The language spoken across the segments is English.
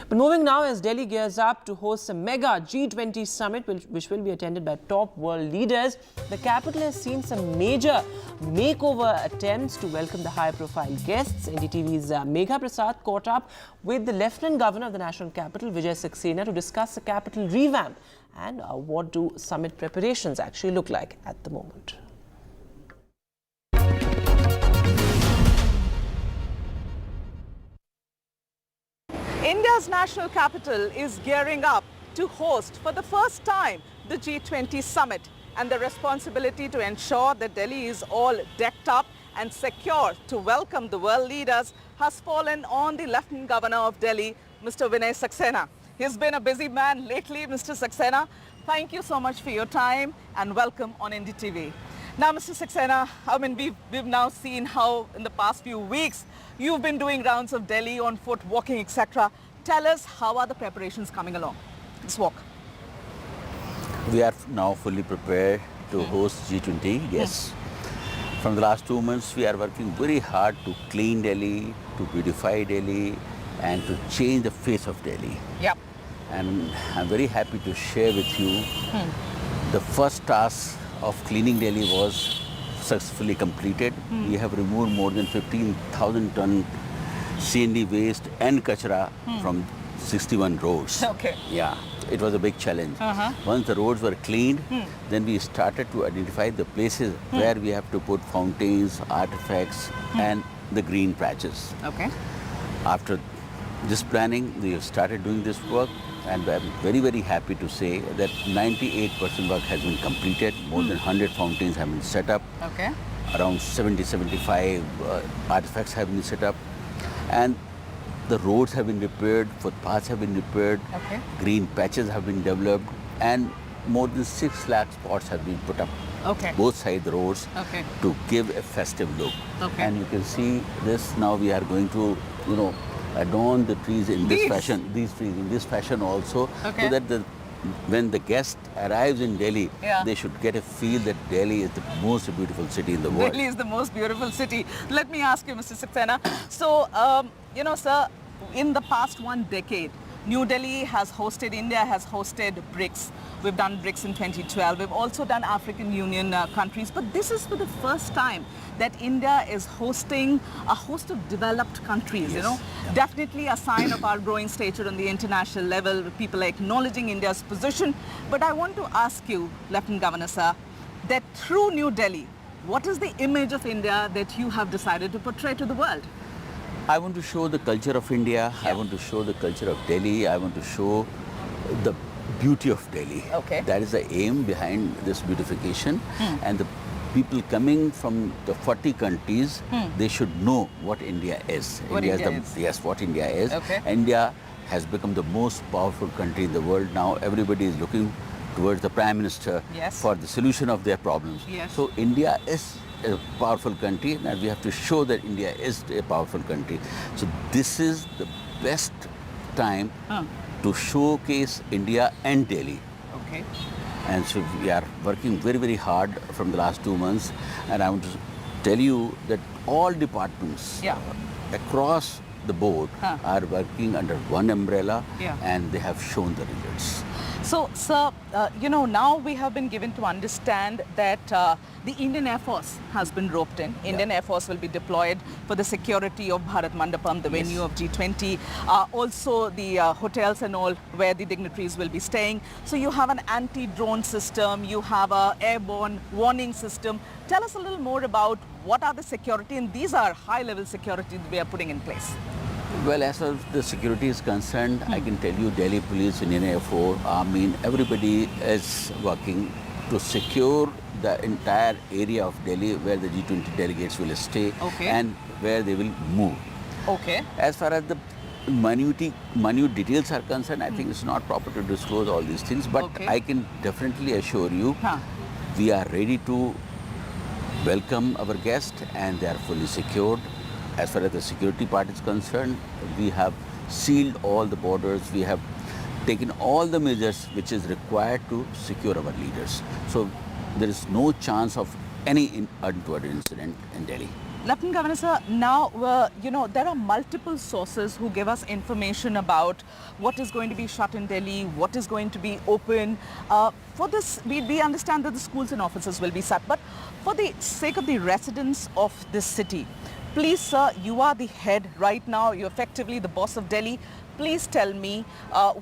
But moving now, as Delhi gears up to host a mega G20 Summit, which will be attended by top world leaders, the capital has seen some major makeover attempts to welcome the high-profile guests. NDTV's Megha Prasad caught up with the Lieutenant Governor of the national capital, VK Saxena, to discuss the capital revamp and what do summit preparations actually look like at the moment. India's national capital is gearing up to host for the first time the G20 Summit, and the responsibility to ensure that Delhi is all decked up and secure to welcome the world leaders has fallen on the Lieutenant Governor of Delhi, Mr. VK Saxena. He's been a busy man lately, Mr. Saxena. Thank you so much for your time and welcome on NDTV. Now, Mr. Saxena, we've now seen how in the past few weeks you've been doing rounds of Delhi on foot, walking, etc. Tell us, how are the preparations coming along? Let's walk. We are now fully prepared to host G20, yes. From the last 2 months, we are working very hard to clean Delhi, to beautify Delhi, and to change the face of Delhi. Yep. And I'm very happy to share with you the first task of cleaning Delhi was successfully completed. We have removed more than 15,000 ton CND waste and kachra from 61 roads. Okay. Yeah, it was a big challenge. Once the roads were cleaned, then we started to identify the places where we have to put fountains, artifacts, and the green patches. Okay. After this planning, we have started doing this work, and I'm very, very happy to say that 98% work has been completed. More than 100 fountains have been set up. Okay. Around 70-75 artifacts have been set up. And the roads have been repaired, footpaths have been repaired, green patches have been developed, and more than 6 lakh spots have been put up. Both sides the roads to give a festive look. And you can see this, now we are going to, adorn the trees in this fashion, these trees in this fashion also, so that when the guest arrives in Delhi, they should get a feel that Delhi is the most beautiful city in the world. Delhi is the most beautiful city. Let me ask you, Mr. Saxena. So, sir, in the past 1 decade, New Delhi has hosted, India has hosted BRICS. We've done BRICS in 2012. We've also done African Union countries. But this is for the first time that India is hosting a host of developed countries, Definitely a sign of our growing stature on the international level. People are acknowledging India's position. But I want to ask you, Lieutenant Governor, sir, that through New Delhi, what is the image of India that you have decided to portray to the world? I want to show the culture of India. I want to show the culture of Delhi. I want to show the beauty of Delhi. That is the aim behind this beautification. And the people coming from the 40 countries, they should know what India is. Yes, what India is. India has become the most powerful country in the world now. Everybody is looking towards the Prime Minister for the solution of their problems. So India is a powerful country, and we have to show that India is a powerful country. So this is the best time to showcase India and Delhi. And so we are working very, very hard from the last 2 months, and I want to tell you that all departments across the board are working under one umbrella, and they have shown the results. So, sir, now we have been given to understand that the Indian Air Force has been roped in. Indian Air Force will be deployed for the security of Bharat Mandapam, the venue of G20. Also, the hotels and all where the dignitaries will be staying. So you have an anti-drone system, you have an airborne warning system. Tell us a little more about what are the security, and these are high-level security that we are putting in place. Well, as far as the security is concerned, I can tell you Delhi Police, Indian Air Force, Army, everybody is working to secure the entire area of Delhi where the G20 delegates will stay and where they will move. As far as the minute details are concerned, I think it's not proper to disclose all these things, but I can definitely assure you we are ready to welcome our guests, and they are fully secured. As far as the security part is concerned, we have sealed all the borders. We have taken all the measures which is required to secure our leaders. So there is no chance of any untoward incident in Delhi. Lieutenant Governor, sir, now, there are multiple sources who give us information about what is going to be shut in Delhi, what is going to be open. For this, we understand that the schools and offices will be shut, but for the sake of the residents of this city, please, sir, you are the head right now. You're effectively the boss of Delhi. Please tell me,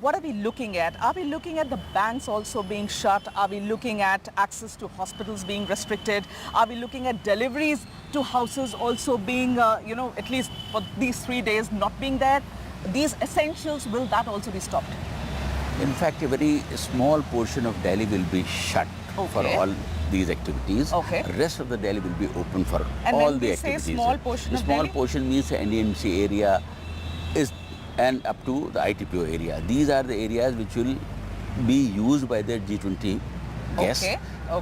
what are we looking at? Are we looking at the banks also being shut? Are we looking at access to hospitals being restricted? Are we looking at deliveries to houses also being, at least for these 3 days not being there? These essentials, will that also be stopped? In fact, a very small portion of Delhi will be shut for all these activities. Okay. Rest of the Delhi will be open for And all when the we activities. say small portion of small Delhi? portion means the NDMC area is and up to the ITPO area. These are the areas which will be used by the G20 guests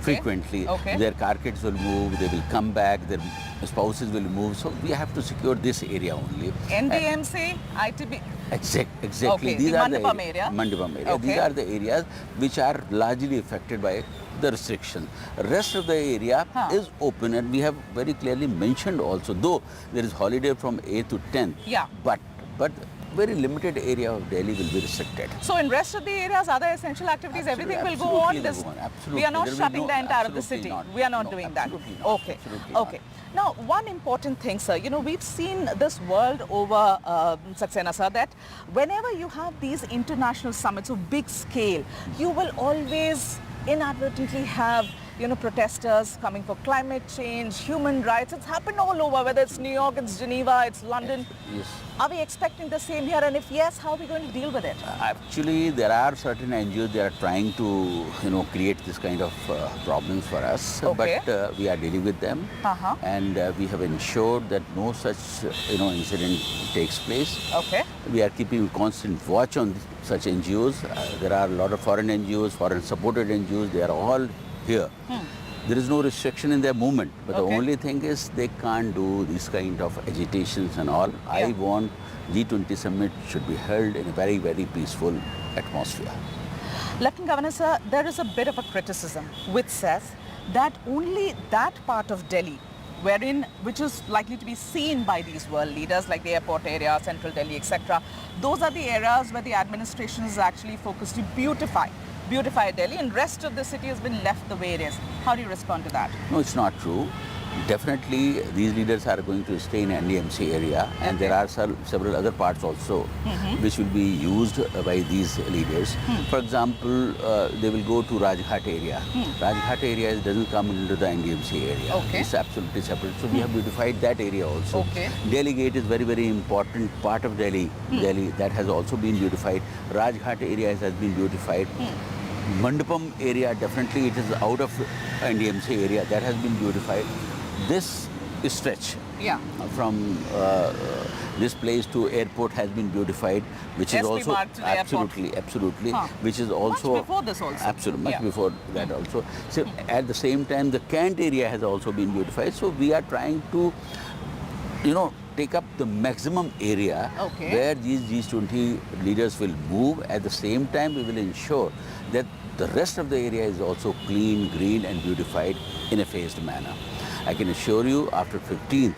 frequently. Their car kids will move, they will come back, their spouses will move. So we have to secure this area only. NDMC, ITB. Exactly. Okay, These the are Mandapam the area. Mandapam area. Okay. These are the areas which are largely affected by the restriction. Rest of the area is open, and we have very clearly mentioned also, though there is holiday from 8th to 10th, but very limited area of Delhi will be restricted. So in rest of the areas, other essential activities, everything will go on. Absolutely. We are not There will shutting no- the entire of the absolutely city. not. We are not No, doing that. absolutely not. Okay. Absolutely not. Okay. Now, one important thing, sir, we've seen this world over, Saxena, sir, that whenever you have these international summits of big scale, you will always inadvertently have protesters coming for climate change, human rights. It's happened all over, whether it's New York, it's Geneva, it's London. Yes. Are we expecting the same here? And if yes, how are we going to deal with it? Actually, there are certain NGOs that are trying to, create this kind of problems for us. Okay. But we are dealing with them, and we have ensured that no such, incident takes place. Okay. We are keeping constant watch on such NGOs. There are a lot of foreign NGOs, foreign supported NGOs. They are all here. There is no restriction in their movement, but the only thing is they can't do this kind of agitations and all. I want G20 Summit should be held in a very, very peaceful atmosphere. Lieutenant Governor, sir, there is a bit of a criticism which says that only that part of Delhi which is likely to be seen by these world leaders like the airport area, central Delhi, etc. Those are the areas where the administration is actually focused to beautify Delhi, and rest of the city has been left the way it is. How do you respond to that? No, it's not true. Definitely, these leaders are going to stay in NDMC area, and there are several other parts also which will be used by these leaders. For example, they will go to Rajghat area. Rajghat area doesn't come into the NDMC area. Okay. It's absolutely separate. So we have beautified that area also. Okay. Delhi Gate is very, very important part of Delhi. Delhi, that has also been beautified. Rajghat area has been beautified. Mandapam area, definitely it is out of NDMC area, that has been beautified. This stretch from this place to airport has been beautified, which is SP also Mark to the airport. absolutely, which is also much before this also. Absolutely, much before that also. So at the same time, the Kant area has also been beautified. So we are trying to, take up the maximum area where these G20 leaders will move. At the same time, we will ensure that the rest of the area is also clean, green and beautified in a phased manner. I can assure you, after 15th,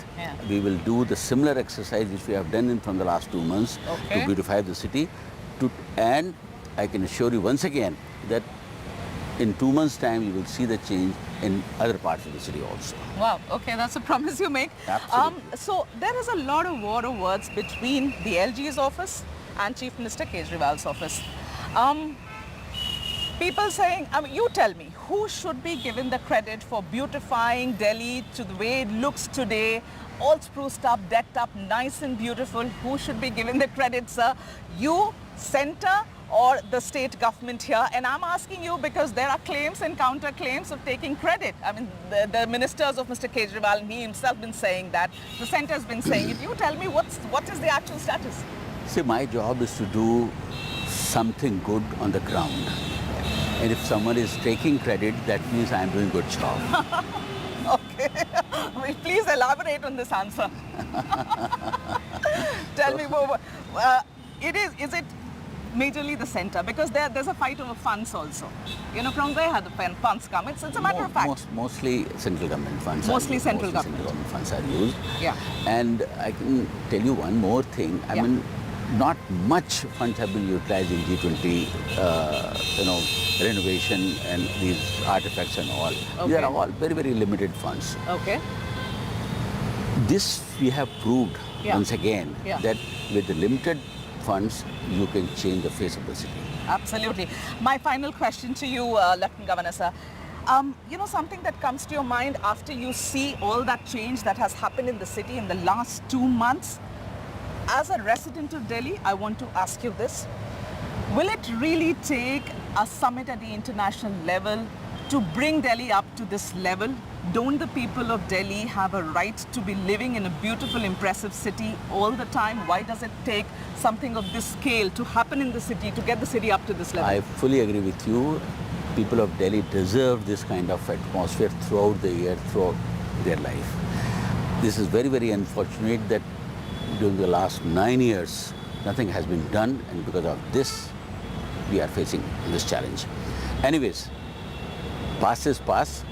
we will do the similar exercise which we have done from the last 2 months to beautify the city. And I can assure you once again that in 2 months' time, you will see the change in other parts of the city also. Wow, okay, that's a promise you make. Absolutely. So there is a lot of war of words between the LG's office and Chief Minister Kejriwal's office. People saying, you tell me, who should be given the credit for beautifying Delhi to the way it looks today, all spruced up, decked up, nice and beautiful? Who should be given the credit, sir? You, centre, or the state government here? And I'm asking you because there are claims and counter-claims of taking credit. I mean, the ministers of Mr. Kejriwal, and he himself been saying that. The centre has been saying it. You tell me what is the actual status? See, my job is to do something good on the ground. And if someone is taking credit, that means I'm doing a good job. Okay. Well, please elaborate on this answer. Tell me more. Is it majorly the center? Because there's a fight over funds also. You know, from where have the funds come? It's a matter of fact. Mostly central government funds. Mostly central government. Central government funds are used. Yeah. And I can tell you one more thing. I mean, not much funds have been utilized in G20, renovation and these artifacts and all. Okay. These are all very, very limited funds. Okay. This we have proved once again that with the limited funds, you can change the face of the city. Absolutely. My final question to you, Lieutenant Governor, sir. You know, something that comes to your mind after you see all that change that has happened in the city in the last 2 months? As a resident of Delhi, I want to ask you this. Will it really take a summit at the international level to bring Delhi up to this level? Don't the people of Delhi have a right to be living in a beautiful, impressive city all the time? Why does it take something of this scale to happen in the city, to get the city up to this level? I fully agree with you. People of Delhi deserve this kind of atmosphere throughout the year, throughout their life. This is very, very unfortunate that during the last 9 years, nothing has been done, and because of this, we are facing this challenge. Anyways, past is past.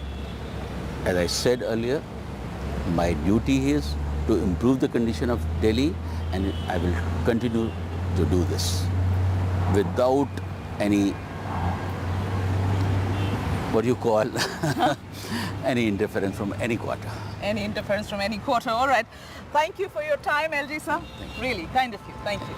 As I said earlier, my duty is to improve the condition of Delhi, and I will continue to do this without any, what you call, any interference from any quarter. Any interference from any quarter. All right. Thank you for your time, LG sir. Really kind of you. Thank you.